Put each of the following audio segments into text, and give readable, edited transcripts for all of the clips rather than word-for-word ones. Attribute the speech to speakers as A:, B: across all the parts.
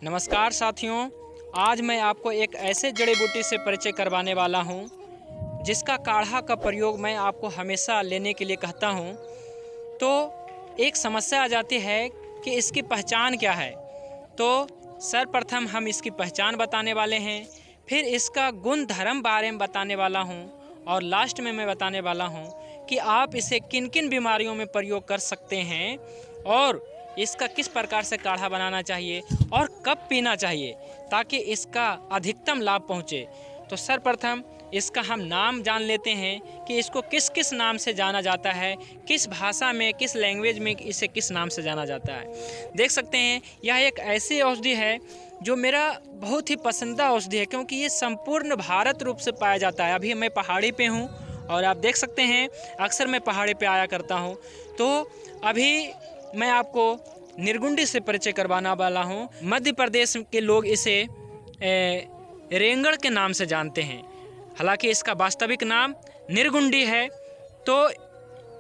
A: नमस्कार साथियों, आज मैं आपको एक ऐसे जड़ी बूटी से परिचय करवाने वाला हूं जिसका काढ़ा का प्रयोग मैं आपको हमेशा लेने के लिए कहता हूं। तो एक समस्या आ जाती है कि इसकी पहचान क्या है। तो सर्वप्रथम हम इसकी पहचान बताने वाले हैं, फिर इसका गुण धर्म बारे में बताने वाला हूं और लास्ट में मैं बताने वाला हूं कि आप इसे किन किन बीमारियों में प्रयोग कर सकते हैं और इसका किस प्रकार से काढ़ा बनाना चाहिए और कब पीना चाहिए ताकि इसका अधिकतम लाभ पहुँचे। तो सर्वप्रथम इसका हम नाम जान लेते हैं कि इसको किस किस नाम से जाना जाता है, किस भाषा में, किस लैंग्वेज में इसे किस नाम से जाना जाता है। देख सकते हैं यह एक ऐसी औषधि है जो मेरा बहुत ही पसंदीदा औषधि है, क्योंकि ये संपूर्ण भारत रूप से पाया जाता है। अभी मैं पहाड़ी पे हूँ और आप देख सकते हैं अक्सर मैं पहाड़ी पे आया करता हूँ। तो अभी मैं आपको निर्गुंडी से परिचय करवाना वाला हूँ। मध्य प्रदेश के लोग इसे रेंगड़ के नाम से जानते हैं, हालांकि इसका वास्तविक नाम निर्गुंडी है। तो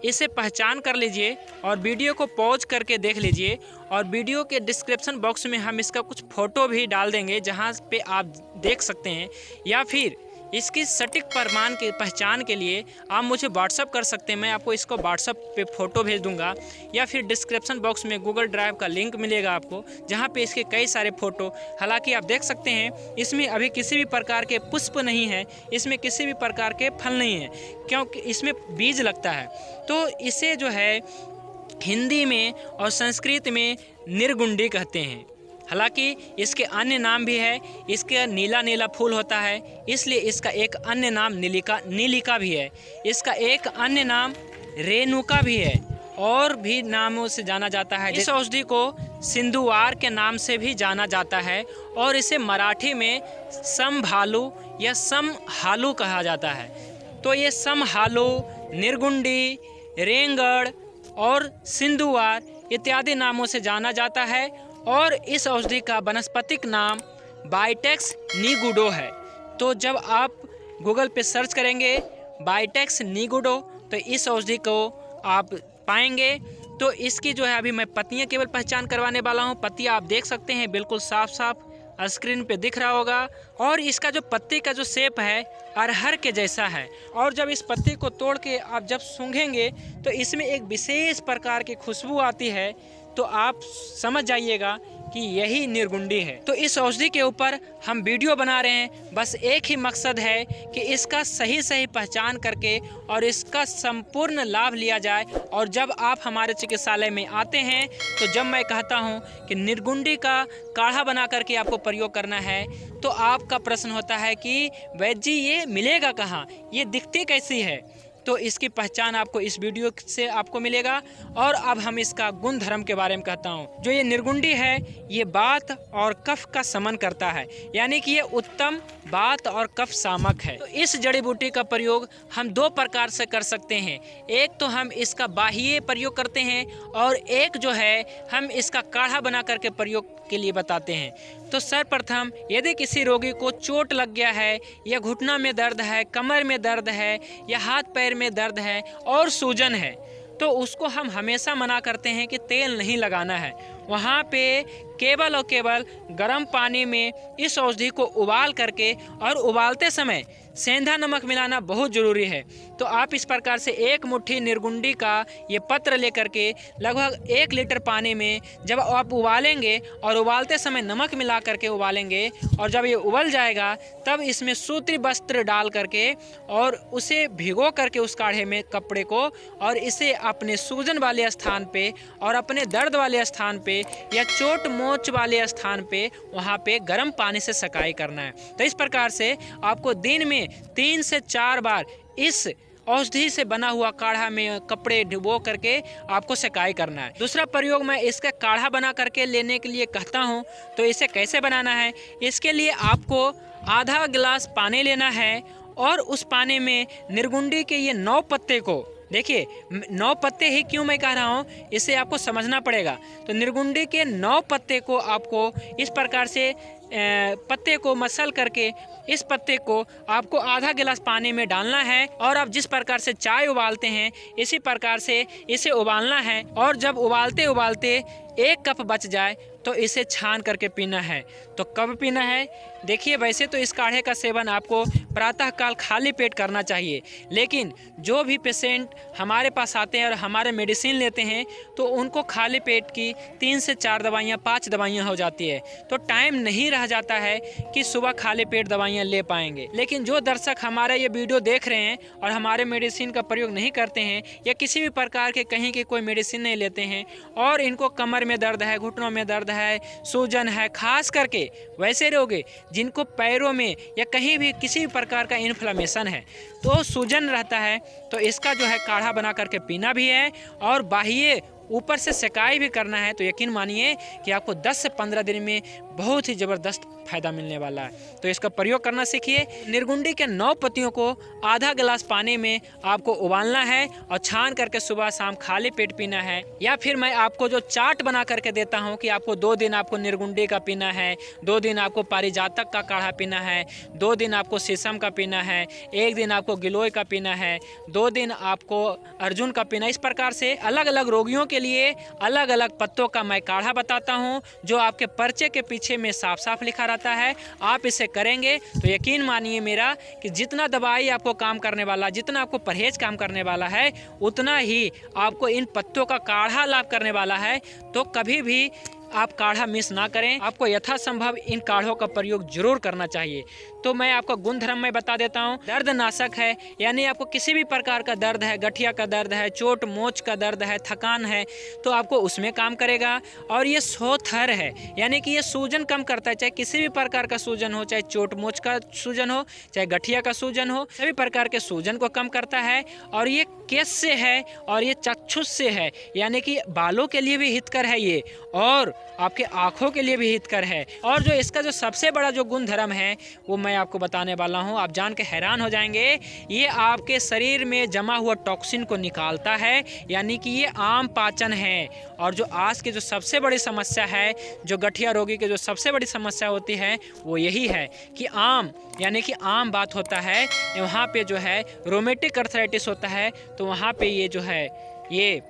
A: इसे पहचान कर लीजिए और वीडियो को पॉज करके देख लीजिए, और वीडियो के डिस्क्रिप्शन बॉक्स में हम इसका कुछ फ़ोटो भी डाल देंगे जहां पे आप देख सकते हैं, या फिर इसकी सटीक प्रमाण के पहचान के लिए आप मुझे व्हाट्सअप कर सकते हैं। मैं आपको इसको व्हाट्सअप पे फ़ोटो भेज दूंगा, या फिर डिस्क्रिप्शन बॉक्स में गूगल ड्राइव का लिंक मिलेगा आपको, जहां पे इसके कई सारे फ़ोटो। हालांकि आप देख सकते हैं इसमें अभी किसी भी प्रकार के पुष्प नहीं है, इसमें किसी भी प्रकार के फल नहीं है, क्योंकि इसमें बीज लगता है। तो इसे जो है हिंदी में और संस्कृत में निर्गुंडी कहते हैं। हालांकि इसके अन्य नाम भी है, इसके नीला नीला फूल होता है, इसलिए इसका एक अन्य नाम नीलिका भी है। इसका एक अन्य नाम रेणुका भी है, और भी नामों से जाना जाता है। इस औषधि को सिंधुवार के नाम से भी जाना जाता है, और इसे मराठी में समभालू या समहालू कहा जाता है। तो ये समहालू, निर्गुंडी, रेंगड़ और सिंधुवार इत्यादि नामों से जाना जाता है, और इस औषधि का वनस्पतिक नाम बाइटेक्स निगुडो है। तो जब आप गूगल पे सर्च करेंगे बाइटेक्स निगुडो तो इस औषधि को आप पाएंगे। तो इसकी जो है अभी मैं पत्तियां केवल पहचान करवाने वाला हूं। पत्तियां आप देख सकते हैं बिल्कुल साफ साफ स्क्रीन पे दिख रहा होगा, और इसका जो पत्ती का जो शेप है अरहर के जैसा है। और जब इस पत्ती को तोड़ के आप जब सूंघेंगे तो इसमें एक विशेष प्रकार की खुशबू आती है, तो आप समझ जाइएगा कि यही निर्गुंडी है। तो इस औषधि के ऊपर हम वीडियो बना रहे हैं, बस एक ही मकसद है कि इसका सही पहचान करके और इसका संपूर्ण लाभ लिया जाए। और जब आप हमारे चिकित्सालय में आते हैं तो जब मैं कहता हूं कि निर्गुंडी का काढ़ा बना करके आपको प्रयोग करना है, तो आपका प्रश्न होता है कि वैद्य जी ये मिलेगा कहाँ, ये दिखती कैसी है। तो इसकी पहचान आपको इस वीडियो से आपको मिलेगा। और अब हम इसका गुण धर्म के बारे में कहता हूँ। जो ये निर्गुंडी है ये वात और कफ का शमन करता है, यानी कि ये उत्तम वात और कफ शामक है। तो इस जड़ी बूटी का प्रयोग हम दो प्रकार से कर सकते हैं। एक तो हम इसका बाह्य प्रयोग करते हैं, और एक जो है हम इसका काढ़ा बना करके प्रयोग के लिए बताते हैं। तो सर्वप्रथम यदि किसी रोगी को चोट लग गया है, या घुटना में दर्द है, कमर में दर्द है, या हाथ पैर में दर्द है और सूजन है, तो उसको हम हमेशा मना करते हैं कि तेल नहीं लगाना है। वहाँ पे केवल और केवल गर्म पानी में इस औषधि को उबाल करके, और उबालते समय सेंधा नमक मिलाना बहुत ज़रूरी है। तो आप इस प्रकार से एक मुट्ठी निर्गुंडी का ये पत्र लेकर के लगभग 1 लीटर पानी में जब आप उबालेंगे, और उबालते समय नमक मिला करके उबालेंगे, और जब ये उबल जाएगा तब इसमें सूती वस्त्र डाल करके और उसे भिगो करके उस काढ़े में कपड़े को, और इसे अपने सूजन वाले स्थान पे और अपने दर्द वाले स्थान पे या चोट मोच वाले स्थान पे वहाँ पे गर्म पानी से सकाई करना है। तो इस प्रकार से आपको दिन में 3 से 4 बार इस औषधि से बना हुआ काढ़ा में कपड़े डुबो करके आपको सेकाई करना है। दूसरा प्रयोग मैं इसका काढ़ा बना करके लेने के लिए कहता हूँ। तो इसे कैसे बनाना है, इसके लिए आपको आधा गिलास पानी लेना है, और उस पानी में निर्गुंडी के ये 9 पत्ते को, देखिए 9 पत्ते ही क्यों मैं कह रहा हूँ, इसे आपको समझना पड़ेगा। तो निर्गुंडी के 9 पत्ते को आपको इस प्रकार से पत्ते को मसल करके इस पत्ते को आपको आधा गिलास पानी में डालना है, और आप जिस प्रकार से चाय उबालते हैं इसी प्रकार से इसे उबालना है। और जब उबालते उबालते 1 कप बच जाए तो इसे छान करके पीना है। तो कब पीना है? देखिए, वैसे तो इस काढ़े का सेवन आपको प्रातःकाल खाली पेट करना चाहिए, लेकिन जो भी पेशेंट हमारे पास आते हैं और हमारे मेडिसिन लेते हैं तो उनको खाली पेट की 3 से 4 दवाइयाँ 5 दवाइयाँ हो जाती है, तो टाइम नहीं रह जाता है कि सुबह खाली पेट दवाइयाँ ले पाएंगे। लेकिन जो दर्शक हमारा ये वीडियो देख रहे हैं और हमारे मेडिसिन का प्रयोग नहीं करते हैं या किसी भी प्रकार के कहीं के कोई मेडिसिन नहीं लेते हैं और इनको कमर में दर्द है, घुटनों में दर्द है, सूजन है, खास करके वैसे रोग जिनको पैरों में या कहीं भी किसी भी प्रकार का इन्फ्लेमेशन है, तो सूजन रहता है, तो इसका जो है काढ़ा बना करके पीना भी है और बाह्य ऊपर से सिकाई भी करना है। तो यकीन मानिए कि आपको 10 से 15 दिन में बहुत ही ज़बरदस्त फ़ायदा मिलने वाला है। तो इसका प्रयोग करना सीखिए। निर्गुंडी के 9 पत्तियों को आधा गिलास पानी में आपको उबालना है और छान करके सुबह शाम खाली पेट पीना है। या फिर मैं आपको जो चार्ट बना करके देता हूँ कि आपको 2 दिन आपको निर्गुंडी का पीना है, 2 दिन आपको पारिजातक का काढ़ा पीना है, 2 दिन आपको शीशम का पीना है, 1 दिन आपको गिलोय का पीना है, 2 दिन आपको अर्जुन का पीना। इस प्रकार से अलग अलग रोगियों के लिए अलग अलग पत्तों का मैं काढ़ा बताता हूँ, जो आपके पर्चे के पीछे में साफ साफ लिखा रहता है। आप इसे करेंगे तो यकीन मानिए मेरा कि जितना दवाई आपको काम करने वाला, जितना आपको परहेज काम करने वाला है, उतना ही आपको इन पत्तों का काढ़ा लाभ करने वाला है। तो कभी भी आप काढ़ा मिस ना करें। आपको यथासंभव इन काढ़ों का प्रयोग जरूर करना चाहिए। तो मैं आपको गुणधर्म में बता देता हूँ। दर्द नाशक है, यानी आपको किसी भी प्रकार का दर्द है, गठिया का दर्द है, चोट मोच का दर्द है, थकान है, तो आपको उसमें काम करेगा। और ये सोथर है, यानी कि ये सूजन कम करता है, चाहे किसी भी प्रकार का सूजन हो, चाहे चोट मोच का सूजन हो, चाहे गठिया का सूजन हो, सभी प्रकार के सूजन को कम करता है। और ये केस से है और ये चक्षुष से है, यानी कि बालों के लिए भी हितकर है ये, और आपके आँखों के लिए भी हितकर है। और जो इसका जो सबसे बड़ा जो गुणधर्म है वो मैं आपको बताने वाला हूँ, आप जान के हैरान हो जाएंगे। ये आपके शरीर में जमा हुआ टॉक्सिन को निकालता है, यानी कि ये आम पाचन है। और जो आज की जो सबसे बड़ी समस्या है, जो गठिया रोगी की जो सबसे बड़ी समस्या होती है, वो यही है कि आम, यानी कि आम बात होता है, वहाँ पे जो है रोमेटिक अर्थराइटिस होता है, तो वहाँ पे ये जो है ये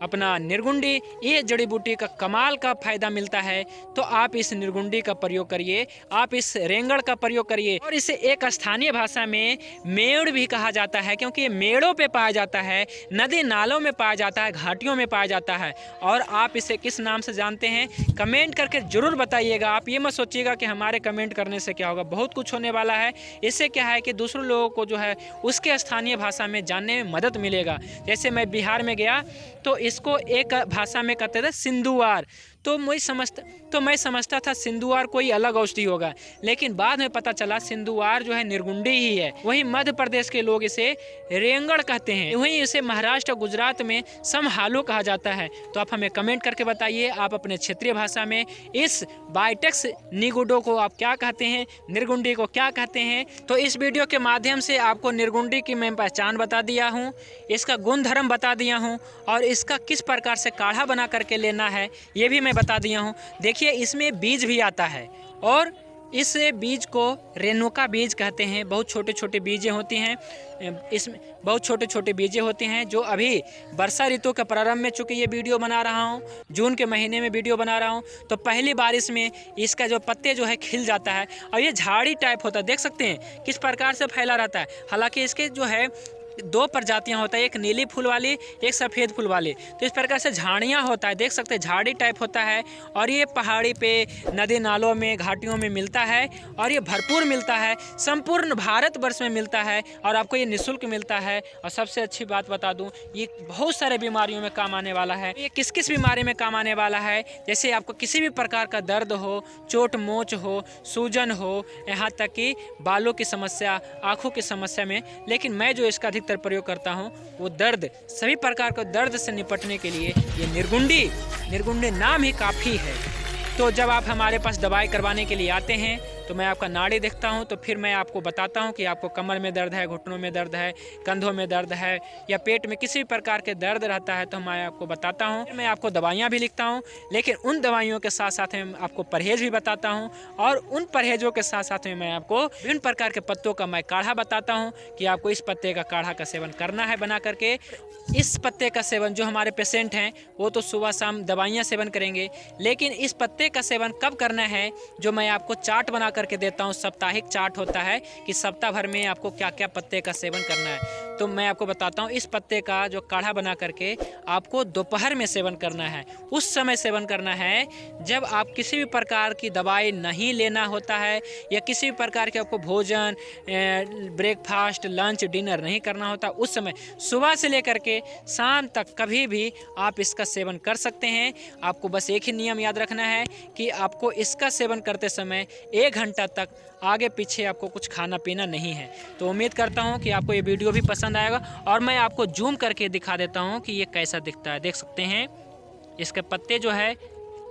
A: अपना निर्गुंडी, ये जड़ी बूटी का कमाल का फ़ायदा मिलता है। तो आप इस निर्गुंडी का प्रयोग करिए, आप इस रेंगड़ का प्रयोग करिए। और इसे एक स्थानीय भाषा में मेड़ भी कहा जाता है, क्योंकि ये मेड़ों पे पाया जाता है, नदी नालों में पाया जाता है, घाटियों में पाया जाता है। और आप इसे किस नाम से जानते हैं, कमेंट करके ज़रूर बताइएगा। आप ये मत सोचिएगा कि हमारे कमेंट करने से क्या होगा, बहुत कुछ होने वाला है। इससे क्या है कि दूसरों लोगों को जो है उसके स्थानीय भाषा में जानने में मदद मिलेगा। जैसे मैं बिहार में गया तो इसको एक भाषा में कहते थे सिंधुआर, तो मैं समझता था सिंधुआर कोई अलग औषधि होगा, लेकिन बाद में पता चला सिंधुआर जो है निर्गुंडी ही है। वहीं मध्य प्रदेश के लोग इसे रेंगड़ कहते हैं, वहीं इसे महाराष्ट्र और गुजरात में समहालो कहा जाता है। तो आप हमें कमेंट करके बताइए, आप अपने क्षेत्रीय भाषा में इस बाइटेक्स निगुडो को आप क्या कहते हैं, निर्गुंडी को क्या कहते हैं। तो इस वीडियो के माध्यम से आपको निर्गुंडी की मैं पहचान बता दिया हूँ, इसका गुणधर्म बता दिया हूँ, और इसका किस प्रकार से काढ़ा बना करके लेना है ये भी मैं बता दिया हूँ। देखिए, इसमें बीज भी आता है, और इस बीज को रेणुका बीज कहते हैं। बहुत छोटे छोटे बीजें होती हैं, इसमें बहुत छोटे छोटे बीजें होते हैं, जो अभी वर्षा ऋतु के प्रारंभ में, चूँकि ये वीडियो बना रहा हूँ जून के महीने में वीडियो बना रहा हूँ, तो पहली बारिश में इसका जो पत्ते जो है खिल जाता है, और ये झाड़ी टाइप होता है। देख सकते हैं किस प्रकार से फैला रहता है। हालांकि इसके जो है 2 प्रजातियां होता है, एक नीली फूल वाली, एक सफ़ेद फूल वाली। तो इस प्रकार से झाड़ियां होता है, देख सकते हैं झाड़ी टाइप होता है। और ये पहाड़ी पे, नदी नालों में, घाटियों में मिलता है, और ये भरपूर मिलता है, संपूर्ण भारतवर्ष में मिलता है, और आपको ये निःशुल्क मिलता है। और सबसे अच्छी बात बता दूं, ये बहुत सारे बीमारियों में काम आने वाला है। ये किस किस बीमारी में काम आने वाला है, जैसे आपको किसी भी प्रकार का दर्द हो, चोट मोच हो, सूजन हो, यहाँ तक कि बालों की समस्या, आँखों की समस्या में। लेकिन मैं जो इसका प्रयोग करता हूं वो दर्द, सभी प्रकार के दर्द से निपटने के लिए ये निर्गुंडी नाम ही काफ़ी है। तो जब आप हमारे पास दवाई करवाने के लिए आते हैं तो मैं आपका नाड़ी देखता हूं, तो फिर मैं आपको बताता हूं कि आपको कमर में दर्द है, घुटनों में दर्द है, कंधों में दर्द है, या पेट में किसी भी प्रकार के दर्द रहता है, तो मैं आपको बताता हूं। मैं आपको दवाइयां भी लिखता हूं, लेकिन उन दवाइयों के साथ साथ में आपको परहेज भी बताता हूं, और उन परहेजों के साथ साथ में मैं आपको विभिन्न प्रकार के पत्तों का मैं काढ़ा बताता हूँ कि आपको इस पत्ते का काढ़ा का सेवन करना है बना करके। इस पत्ते का सेवन, जो हमारे पेशेंट हैं वो तो सुबह शाम दवाइयाँ सेवन करेंगे, लेकिन इस पत्ते पत्ते का सेवन कब करना है, जो मैं आपको चार्ट बना करके देता हूँ। साप्ताहिक चार्ट होता है कि सप्ताह भर में आपको क्या क्या पत्ते का सेवन करना है। तो मैं आपको बताता हूँ, इस पत्ते का जो काढ़ा बना करके आपको दोपहर में सेवन करना है। उस समय सेवन करना है जब आप किसी भी प्रकार की दवाई नहीं लेना होता है, या किसी भी प्रकार के आपको भोजन, ब्रेकफास्ट, लंच, डिनर नहीं करना होता। उस समय सुबह से लेकर के शाम तक कभी भी आप इसका सेवन कर सकते हैं। आपको बस एक ही नियम याद रखना है कि आपको इसका सेवन करते समय 1 घंटा तक आगे पीछे आपको कुछ खाना पीना नहीं है। तो उम्मीद करता हूं कि आपको ये वीडियो भी पसंद आएगा, और मैं आपको जूम करके दिखा देता हूं कि ये कैसा दिखता है। देख सकते हैं इसके पत्ते जो है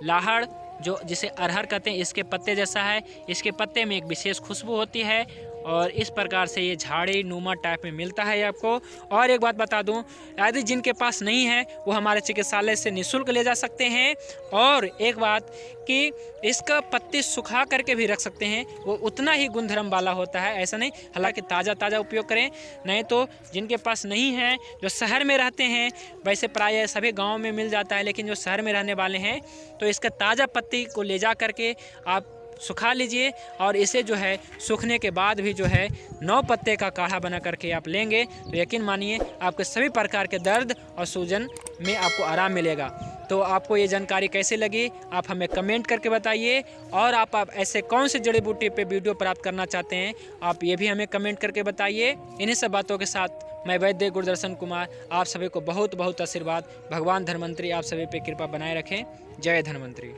A: लाहड़, जो जिसे अरहर कहते हैं, इसके पत्ते जैसा है। इसके पत्ते में एक विशेष खुशबू होती है, और इस प्रकार से ये झाड़ी नुमा टाइप में मिलता है आपको। और एक बात बता दूं, यदि जिनके पास नहीं है वो हमारे चिकित्सालय से निःशुल्क ले जा सकते हैं। और एक बात कि इसका पत्ते सुखा करके भी रख सकते हैं, वो उतना ही गुणधर्म वाला होता है, ऐसा नहीं। हालांकि ताज़ा उपयोग करें, नहीं तो जिनके पास नहीं है, जो शहर में रहते हैं, वैसे प्रायः सभी गाँव में मिल जाता है, लेकिन जो शहर में रहने वाले हैं तो इसका ताज़ा पत्ती को ले जा करके आप सुखा लीजिए, और इसे जो है सूखने के बाद भी जो है 9 पत्ते का काढ़ा बना करके आप लेंगे तो यकीन मानिए आपके सभी प्रकार के दर्द और सूजन में आपको आराम मिलेगा। तो आपको ये जानकारी कैसे लगी आप हमें कमेंट करके बताइए, और आप ऐसे कौन से जड़ी बूटी पे वीडियो प्राप्त करना चाहते हैं आप ये भी हमें कमेंट करके बताइए। इन्हीं सब बातों के साथ मैं वैद्य गुरुदर्शन कुमार आप सभी को बहुत बहुत आशीर्वाद। भगवान धन्वंतरी आप सभी पे कृपा बनाए रखें। जय धन्वंतरी।